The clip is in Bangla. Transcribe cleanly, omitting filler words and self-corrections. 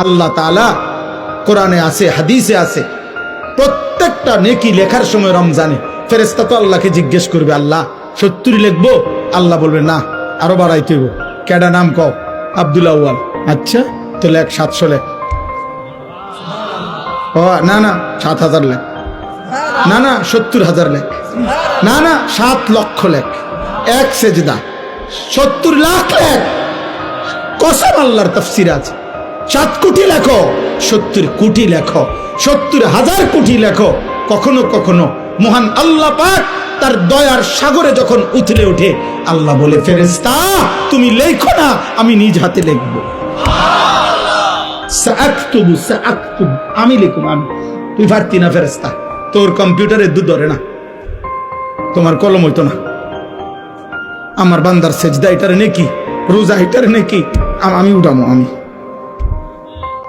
আল্লাহ তাআলা কোরআনে আছে, হাদিসে আছে, প্রত্যেকটা নেকি লেখার সময় রমজানে ফেরেশতা তো আল্লাহকে জিজ্ঞেস করবে, আল্লাহ 70 লিখবো? আল্লাহ বলবে না, আরো বাড়াইতে হইব। কেডা নাম কও? আব্দুল আউয়াল। আচ্ছা তো লেখ 700 লেখ। ও না না 7000 লেখ। না না 70,000 লেখ। না না 7 লক্ষ লেখ। এক সেজদা 70 লাখ লেখ। কসম আল্লাহর তাফসীর আছে। 7 কোটি লেখো, 70 কোটি লেখো, 70,000 কোটি লেখো। কখনো কখনো মহান আল্লাহ পাক তার দয়ার সাগরে যখন উথলে ওঠে, আল্লাহ বলে, ফেরেশতা তুমি লেখো না, আমি নিজ হাতে লিখবো। সাআকতুবু সাআকতুব, আমি লিখব, আমি। তুই পারতি না ফেরেশতা, তোর কম্পিউটারে দুধ ধরে না, তোমার কলম হইতো না। আমার বান্দার সেজদা এটারে নেকি, রোজা এটারে নেকি, আমি উঠামো, আমি।